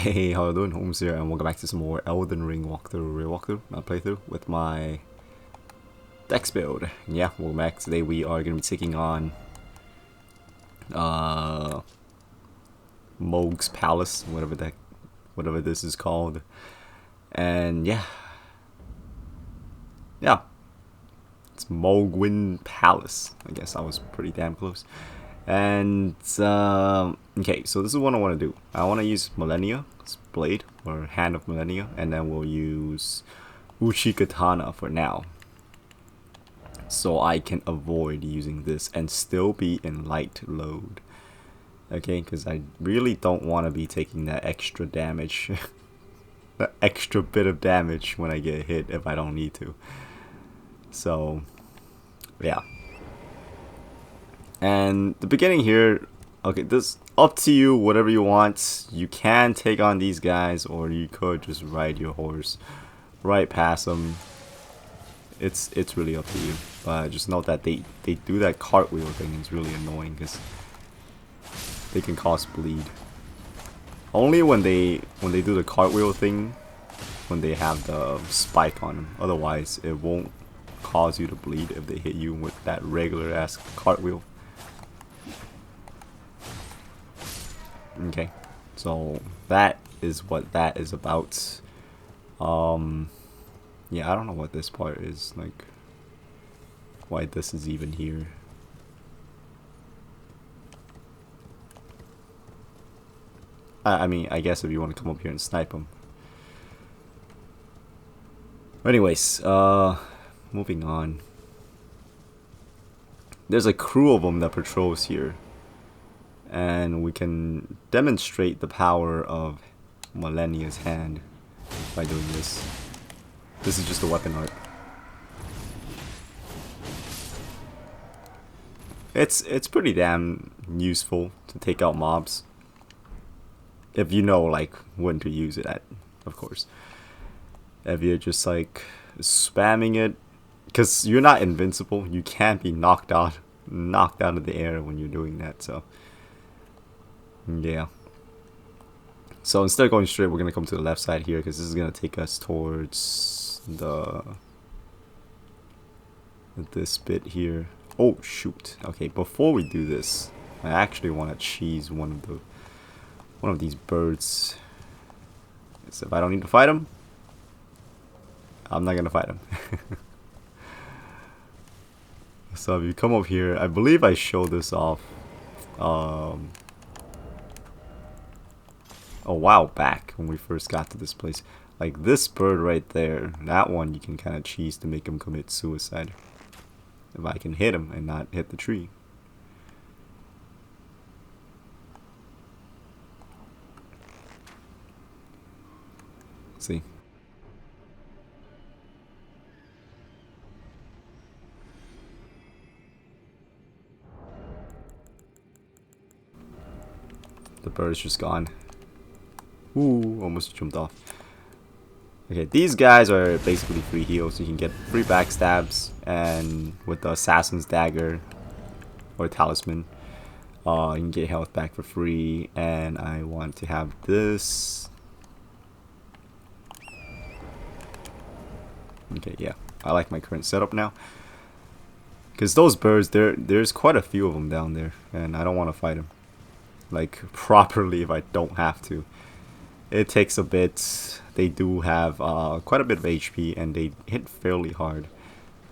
Hey, how you doing? Holmes here, and welcome back to some more Elden Ring playthrough with my Dex Build. Yeah, welcome back. Today we are going to be taking on Moghwyn Palace, whatever this is called. And yeah, it's Moghwyn Palace. I guess I was pretty damn close. And okay, so this is what I want to do. I want to use Millennia's Blade, or Hand of Millennia, and then we'll use Uchi Katana for now, so I can avoid using this and still be in light load. Okay, because I really don't want to be taking that extra damage, that extra bit of damage when I get hit if I don't need to. So yeah. And the beginning here, okay, this up to you, whatever you want. You can take on these guys, or you could just ride your horse right past them. It's really up to you. But just note that they do that cartwheel thing. It's really annoying because they can cause bleed. Only when they do the cartwheel thing, when they have the spike on them. Otherwise, it won't cause you to bleed if they hit you with that regular ass cartwheel. Okay, so that is what that is about. Yeah, I don't know what this part is, like why this is even here. I mean, I guess if you want to come up here and snipe them. Anyways, moving on. There's a crew of them that patrols here, and we can demonstrate the power of Millennia's hand by doing this. This is just a weapon art. It's pretty damn useful to take out mobs, if you know like when to use it at, of course. If you're just like spamming it, because you're not invincible, you can't be knocked out of the air when you're doing that. So yeah. So instead of going straight, we're gonna come to the left side here, because this is gonna take us towards this bit here. Oh shoot. Okay, before we do this, I actually want to cheese one of these birds. So if I don't need to fight him, I'm not gonna fight him. So if you come up here, I believe I showed this off a while back when we first got to this place. Like this bird right there, that one you can kind of cheese to make him commit suicide. If I can hit him and not hit the tree. See. The bird's just gone. Ooh, almost jumped off. Okay, these guys are basically free heals. You can get free backstabs, and with the Assassin's Dagger or Talisman, you can get health back for free. And I want to have this. Okay, yeah, I like my current setup now, because those birds, there's quite a few of them down there, and I don't want to fight them like properly if I don't have to. It takes a bit. They do have quite a bit of HP, and they hit fairly hard.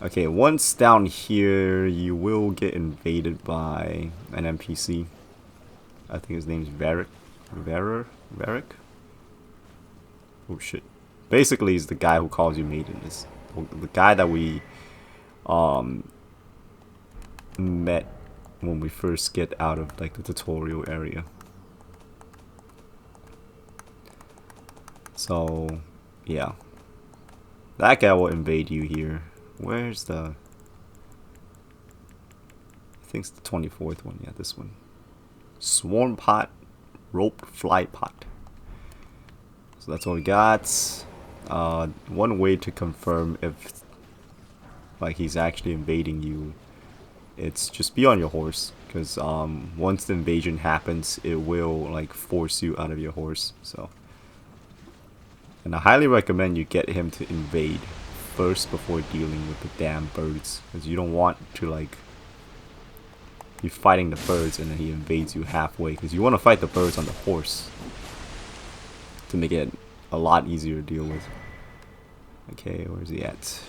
Okay, once down here, you will get invaded by an NPC. I think his name's Varric. Oh shit. Basically, he's the guy who calls you maiden. Is the guy that we met when we first get out of like the tutorial area. So yeah, that guy will invade you here. Where's the, I think it's the 24th one. Yeah, this one. Swarm pot, rope fly pot. So that's all we got. One way to confirm if like he's actually invading you, it's just be on your horse, because once the invasion happens, it will like force you out of your horse. So And I highly recommend you get him to invade first before dealing with the damn birds, because you don't want to like be fighting the birds and then he invades you halfway, because you want to fight the birds on the horse to make it a lot easier to deal with. Okay, where's he at?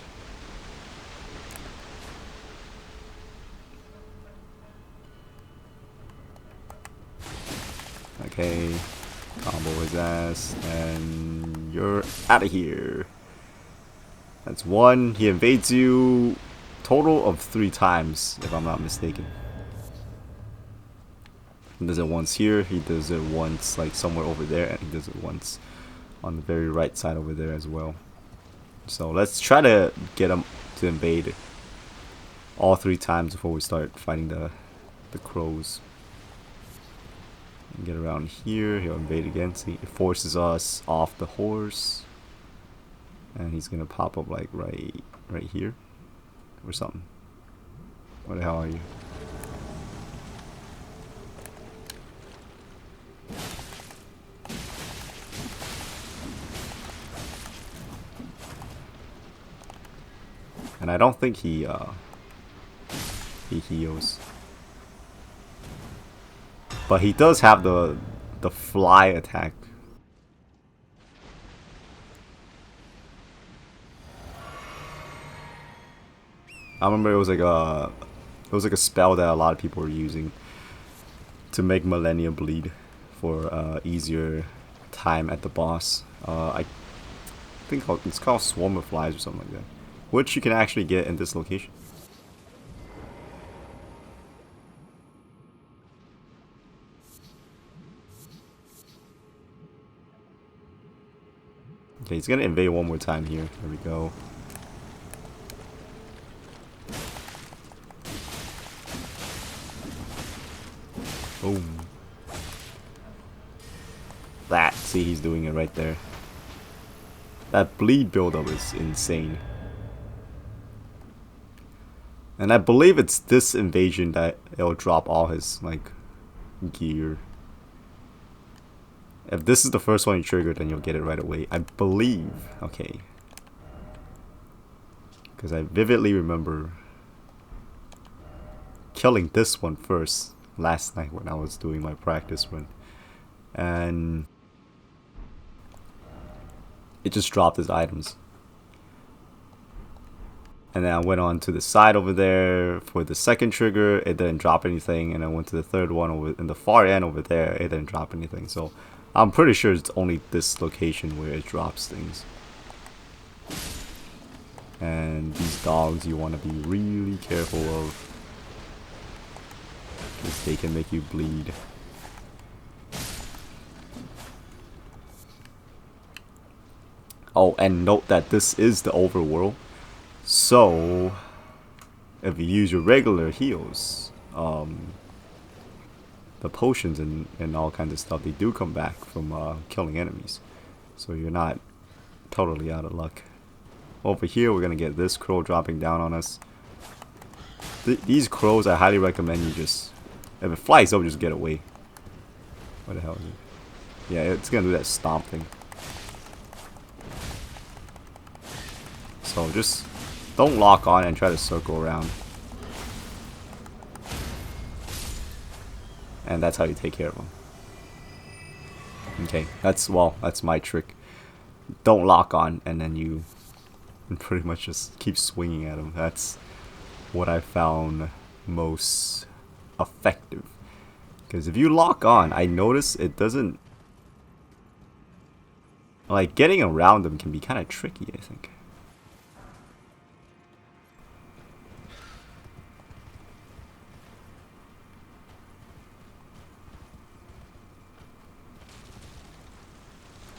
Okay, combo his ass, and you're out of here. That's one. He invades you total of 3 times, if I'm not mistaken. He does it once here, he does it once like somewhere over there, and he does it once on the very right side over there as well. So let's try to get him to invade all 3 times before we start fighting the crows. Get around here, he'll invade again. See, it forces us off the horse. And he's gonna pop up like right here or something. Where the hell are you? And I don't think he heals. But he does have the fly attack. I remember it was like a spell that a lot of people were using to make Millennia bleed for easier time at the boss. I think it's called Swarm of Flies or something like that, which you can actually get in this location. Okay, he's gonna invade one more time here. There we go. Boom. That, see, he's doing it right there. That bleed buildup is insane. And I believe it's this invasion that it'll drop all his, like, gear. If this is the first one you trigger, then you'll get it right away. I believe. Okay. Because I vividly remember killing this one first last night when I was doing my practice run. And it just dropped his items. And then I went on to the side over there for the second trigger. It didn't drop anything. And I went to the third one over in the far end over there. It didn't drop anything. So I'm pretty sure it's only this location where it drops things. And these dogs you want to be really careful of, because they can make you bleed. Oh, and note that this is the overworld. So if you use your regular heals, the potions and all kinds of stuff, they do come back from killing enemies. So you're not totally out of luck. Over here we're gonna get this crow dropping down on us. These crows, I highly recommend you just, if it flies up, just get away. What the hell is it? Yeah, it's gonna do that stomp thing. So just don't lock on and try to circle around. And that's how you take care of them. Okay, that's my trick. Don't lock on, and then you pretty much just keep swinging at them. That's what I found most effective. Because if you lock on, I notice it doesn't... Like, getting around them can be kind of tricky, I think.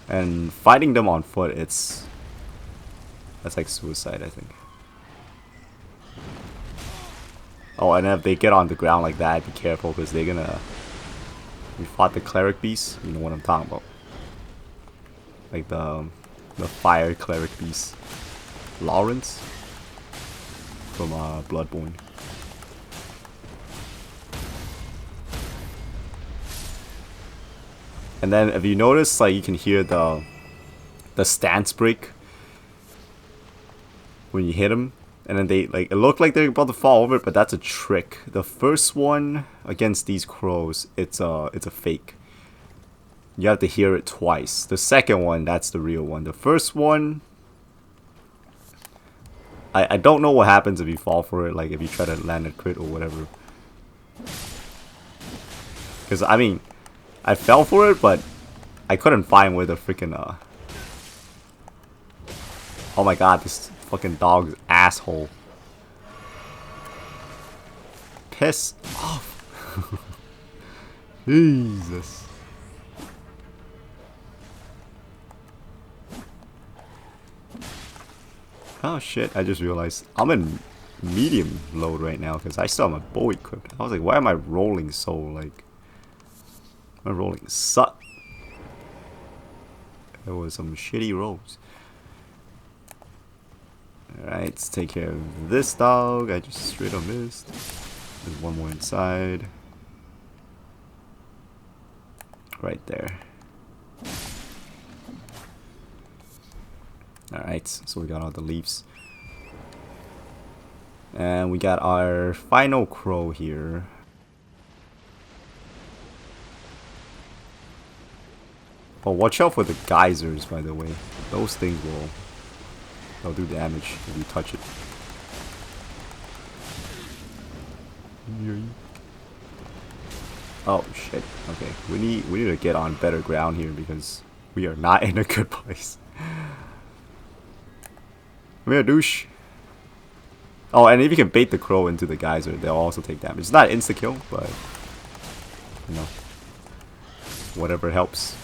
And fighting them on foot, that's like suicide, I think. Oh, and if they get on the ground like that, be careful, because they're gonna... We fought the cleric beast, you know what I'm talking about. Like the fire cleric beast. Lawrence from Bloodborne. And then if you notice, like, you can hear the the stance break when you hit them, and then they like it looked like they're about to fall over, but that's a trick. The first one against these crows, it's a fake. You have to hear it twice. The second one, that's the real one. The first one, I don't know what happens if you fall for it, like if you try to land a crit or whatever. Because I mean, I fell for it, but I couldn't find where the freaking oh my god, this fucking dog's asshole. Piss off. Jesus. Oh shit, I just realized I'm in medium load right now because I still have my bow equipped. I was like, why am I rolling so like... My rolling suck. There was some shitty rolls. Alright, let's take care of this dog. I just straight up missed. There's one more inside. Right there. Alright, so we got all the leaves. And we got our final crow here. Oh, watch out for the geysers, by the way. Those things they'll do damage if you touch it. Oh shit. Okay, we need to get on better ground here because we are not in a good place. Come here, douche. Oh, and if you can bait the crow into the geyser, they'll also take damage. It's not insta kill, but you know, whatever helps.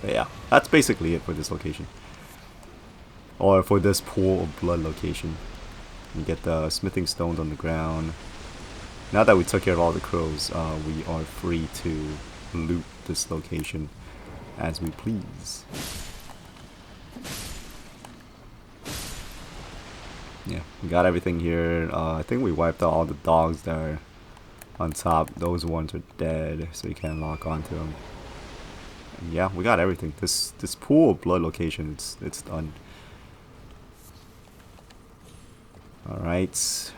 But yeah, that's basically it for this location. Or for this pool of blood location. You get the smithing stones on the ground. Now that we took care of all the crows, we are free to loot this location as we please. Yeah, we got everything here. I think we wiped out all the dogs that are on top. Those ones are dead, so you can't lock onto them. And yeah, we got everything. This pool of blood location, it's done. All right.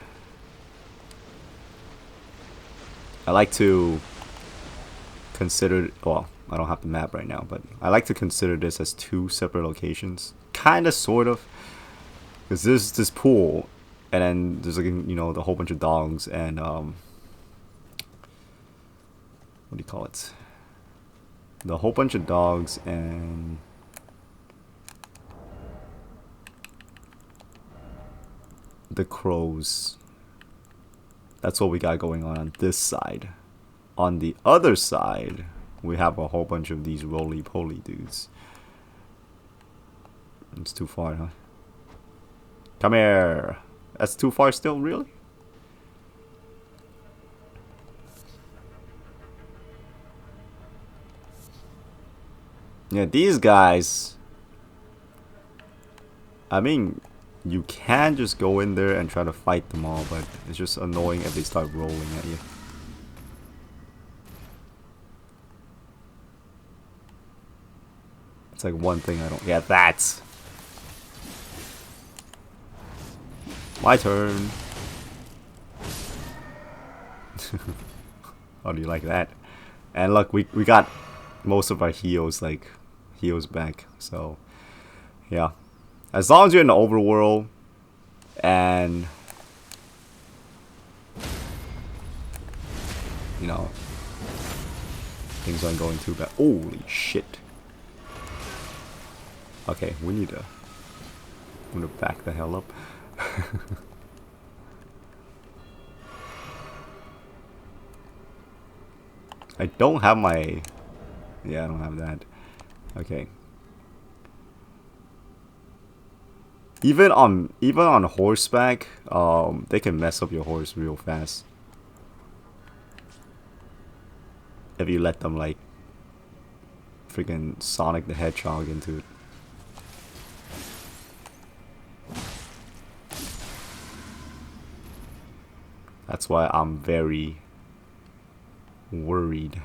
I like to consider, well, I don't have the map right now, but I like to consider this as two separate locations. Kind of, sort of. Because there's this pool, and then there's like, you know, the whole bunch of dogs, and what do you call it? The whole bunch of dogs and the crows. That's what we got going on this side. On the other side, we have a whole bunch of these roly-poly dudes. It's too far, huh? Come here. That's too far still, really? Yeah, these guys, I mean, you can just go in there and try to fight them all, but it's just annoying if they start rolling at you. It's like one thing I don't get. That's my turn. How do you like that? And look, we got most of our heals back. So yeah, as long as you're in the overworld and you know things aren't going too bad. Holy shit. Okay, we need to, I'm gonna back the hell up. I don't have my, yeah, I don't have that. Okay. Even on horseback, they can mess up your horse real fast if you let them like freaking Sonic the Hedgehog into it. That's why I'm very worried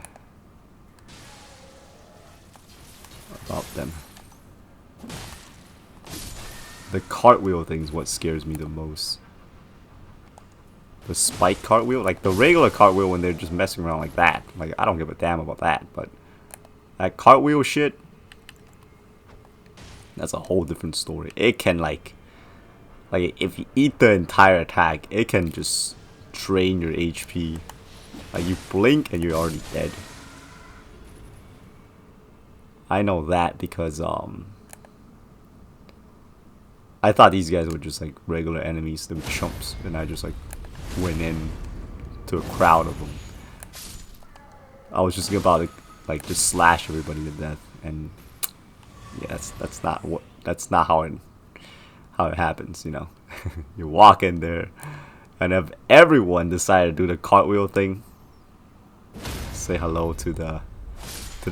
The cartwheel thing is what scares me the most. The spike cartwheel, like the regular cartwheel when they're just messing around like that. Like, I don't give a damn about that, but that cartwheel shit, that's a whole different story. It can like if you eat the entire attack, it can just drain your HP. Like, you blink and you're already dead. I know that because I thought these guys were just like regular enemies, they were chumps, and I just like went in to a crowd of them. I was just about to like just slash everybody to death, and yeah, that's not how it happens, you know. You walk in there, and if everyone decided to do the cartwheel thing, say hello to the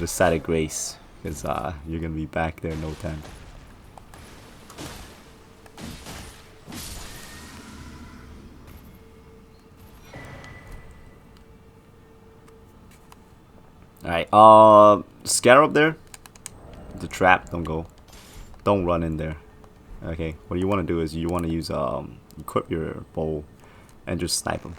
side of grace, because you're gonna be back there in no time. Alright, scatter up there. The trap, don't go. Don't run in there. Okay, what you want to do is you want to use, equip your bow and just snipe them.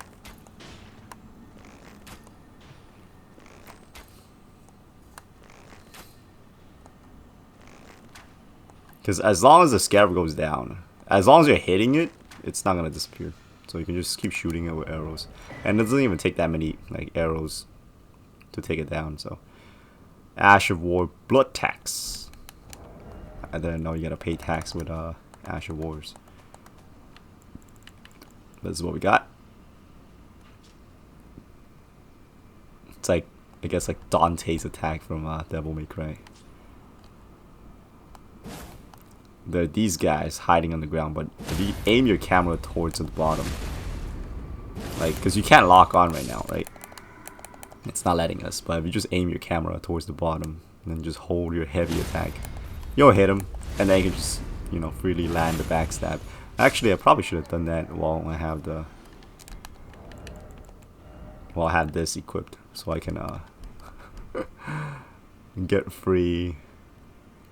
Because as long as the scarab goes down, as long as you're hitting it, it's not going to disappear. So you can just keep shooting it with arrows. And it doesn't even take that many like arrows to take it down. So Ash of War blood tax. I didn't know you gotta pay tax with Ash of Wars. This is what we got. It's like, I guess, like Dante's attack from Devil May Cry. There are these guys hiding on the ground, but if you aim your camera towards the bottom, like, because you can't lock on right now, right? It's not letting us, but if you just aim your camera towards the bottom and then just hold your heavy attack, you'll hit him, and then you can just, you know, freely land the backstab. Actually, I probably should have done that while I have this equipped, so I can get free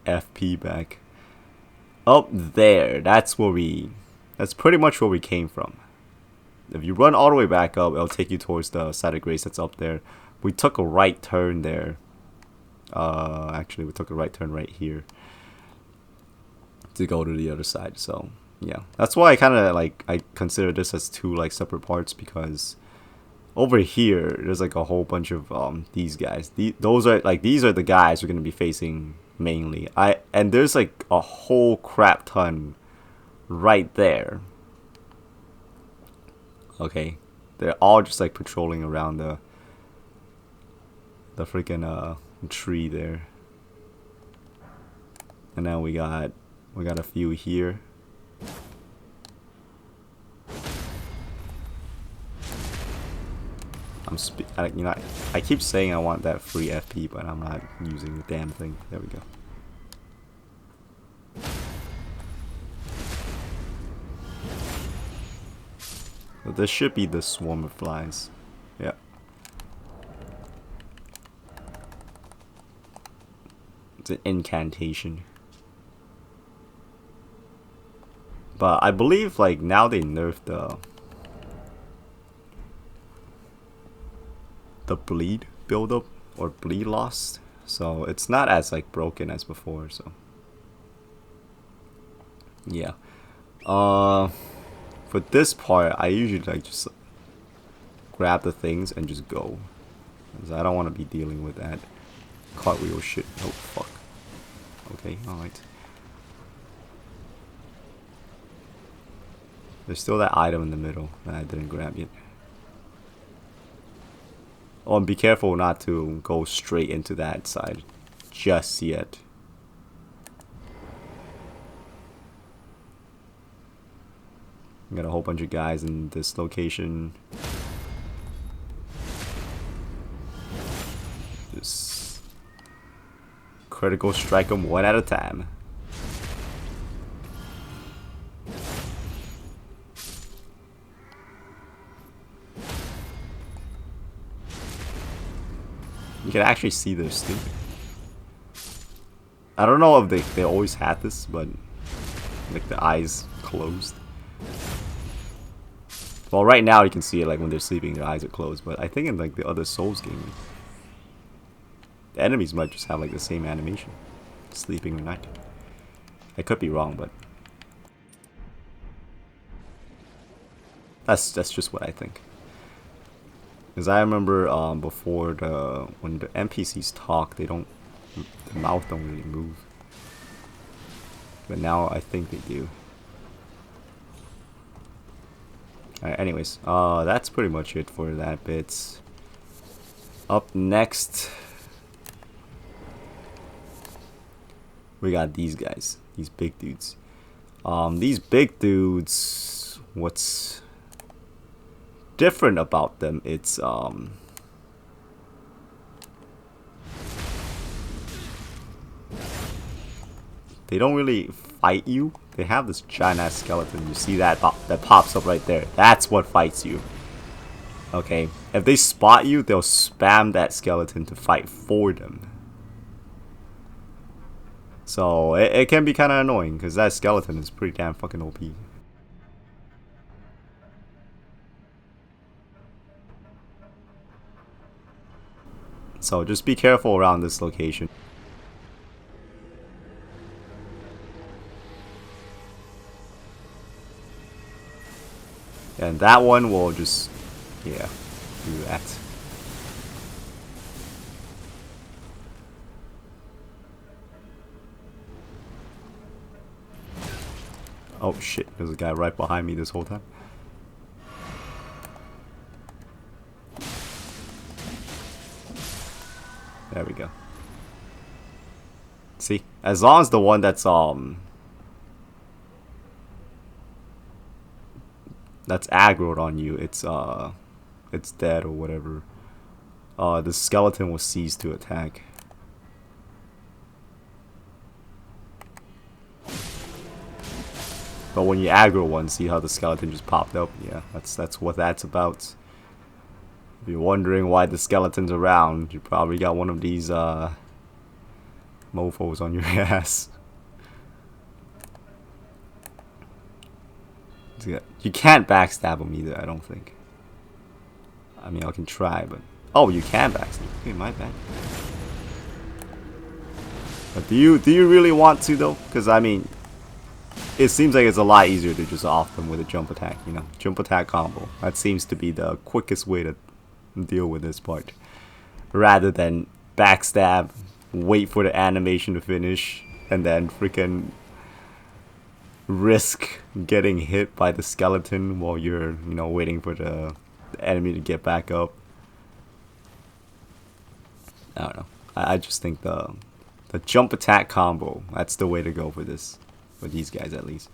FP back. Up there, that's pretty much where we came from. If you run all the way back up, it'll take you towards the side of grace that's up there. We took a right turn there. Actually, we took a right turn right here to go to the other side. So yeah, that's why I kind of like, I consider this as two like separate parts, because over here there's like a whole bunch of these guys. These are the guys we're gonna be facing mainly. And there's like a whole crap ton right there. Okay, they're all just like patrolling around the freaking tree there. And now we got a few here. I keep saying I want that free FP, but I'm not using the damn thing. There we go. So this should be the swarm of flies. Yeah. It's an incantation. But I believe like now they nerfed the bleed buildup or bleed loss, so it's not as like broken as before. So yeah. For this part, I usually like just grab the things and just go, because I don't want to be dealing with that cartwheel shit. Oh fuck. Okay, alright. There's still that item in the middle that I didn't grab yet. Oh, and be careful not to go straight into that side just yet. Got a whole bunch of guys in this location. Just critical strike them one at a time. You can actually see their sting. I don't know if they always had this, but like the eyes closed. Well, right now you can see it like when they're sleeping, their eyes are closed. But I think in like the other Souls game, the enemies might just have like the same animation, sleeping or not. I could be wrong, but that's just what I think. Because I remember before when the NPCs talk, the mouth don't really move. But now I think they do. Alright, anyways, that's pretty much it for that bit. Up next, we got these guys, these big dudes. These big dudes, what's different about them, it's they don't really fight you. They have this giant ass skeleton. You see that that pops up right there. That's what fights you. Okay, if they spot you, they'll spam that skeleton to fight for them. So it can be kind of annoying because that skeleton is pretty damn fucking OP. So just be careful around this location. And that one will just, yeah, do that. Oh shit, there's a guy right behind me this whole time. There we go. See, as long as the one that's aggroed on you, it's dead or whatever. The skeleton will cease to attack. But when you aggro one, see how the skeleton just popped up? Yeah, that's what that's about. If you're wondering why the skeleton's around, you probably got one of these mofos on your ass. You can't backstab them either, I don't think. I mean, I can try, but... Oh, you can backstab. Okay, my bad. But do you really want to, though? Because, I mean... It seems like it's a lot easier to just off them with a jump attack, you know? Jump attack combo. That seems to be the quickest way to deal with this part. Rather than backstab, wait for the animation to finish, and then freaking risk getting hit by the skeleton while you're, you know, waiting for the enemy to get back up. I don't know. I just think the jump attack combo, that's the way to go for this. For these guys at least.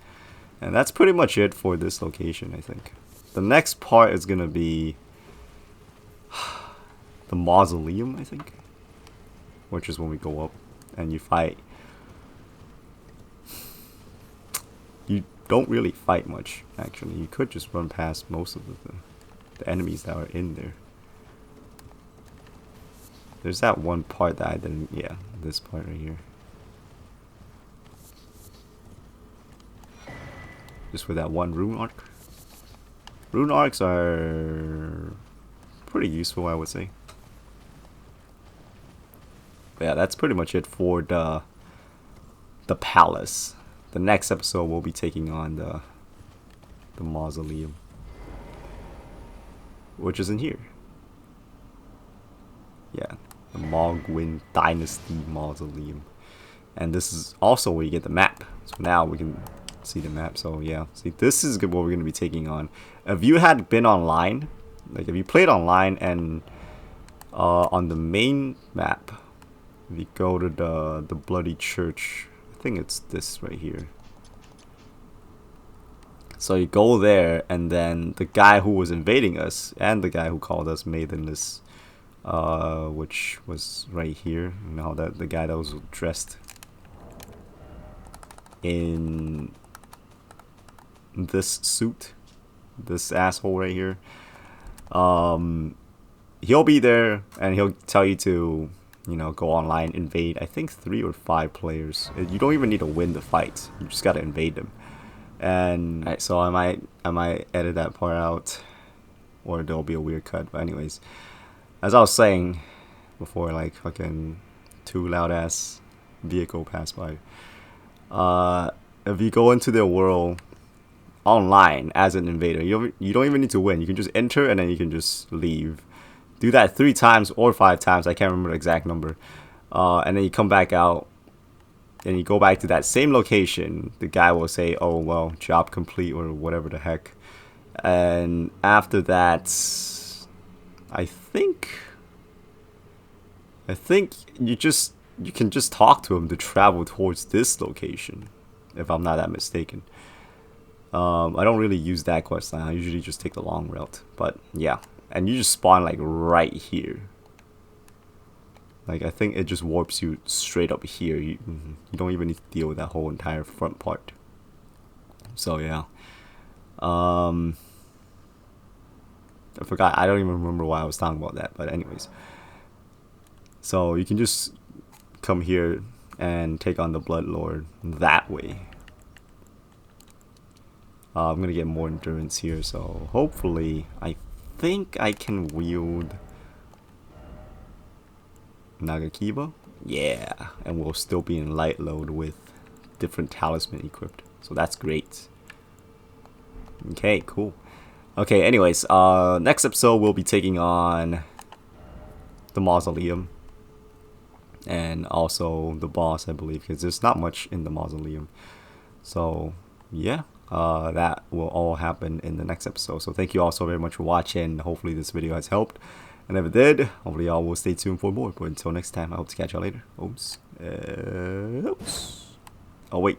And that's pretty much it for this location, I think. The next part is gonna be the Mausoleum, I think. Which is when we go up and you fight. You don't really fight much, actually. You could just run past most of the enemies that are in there. There's that one part that I didn't, yeah, this part right here. Just for that one Rune Arc. Rune Arcs are pretty useful, I would say. But yeah, that's pretty much it for the palace. The next episode we'll be taking on the Mausoleum, which is in here. Yeah, the Moghwyn Dynasty Mausoleum. And this is also where you get the map. So now we can see the map. So yeah, see, this is what we're going to be taking on. If you had been online, like if you played online and on the main map, if you go to the bloody church, I think it's this right here. So you go there, and then the guy who was invading us and the guy who called us Maidenless, which was right here. You know, that the guy that was dressed in this suit, this asshole right here, he'll be there and he'll tell you to you know, go online, invade, I think 3 or 5 players. You don't even need to win the fight. You just gotta invade them. And right, so I might edit that part out, or there'll be a weird cut. But anyways, as I was saying before, like fucking 2 loud ass vehicle pass by. If you go into their world online as an invader, you don't even need to win. You can just enter and then you can just leave. Do that 3 times or 5 times. I can't remember the exact number. And then you come back out and you go back to that same location. The guy will say, "Oh well, job complete," or whatever the heck. And after that, I think you can just talk to him to travel towards this location, if I'm not that mistaken. I don't really use that quest line. I usually just take the long route. But yeah, and you just spawn like right here. Like I think it just warps you straight up here. You don't even need to deal with that whole entire front part. So yeah. I forgot. I don't even remember why I was talking about that. But anyways. So you can just come here and take on the Bloodlord that way. I'm gonna get more endurance here, so hopefully I think I can wield Nagakiba. Yeah, and we'll still be in light load with different talisman equipped, so that's great. Okay, cool. Okay, anyways, next episode we'll be taking on the Mausoleum. And also the boss, I believe, because there's not much in the Mausoleum. So yeah, that will all happen in the next episode. So thank you all so very much for watching. Hopefully this video has helped, and if it did, hopefully y'all will stay tuned for more. But until next time, I hope to catch y'all later. Oops. Oops. Oh wait,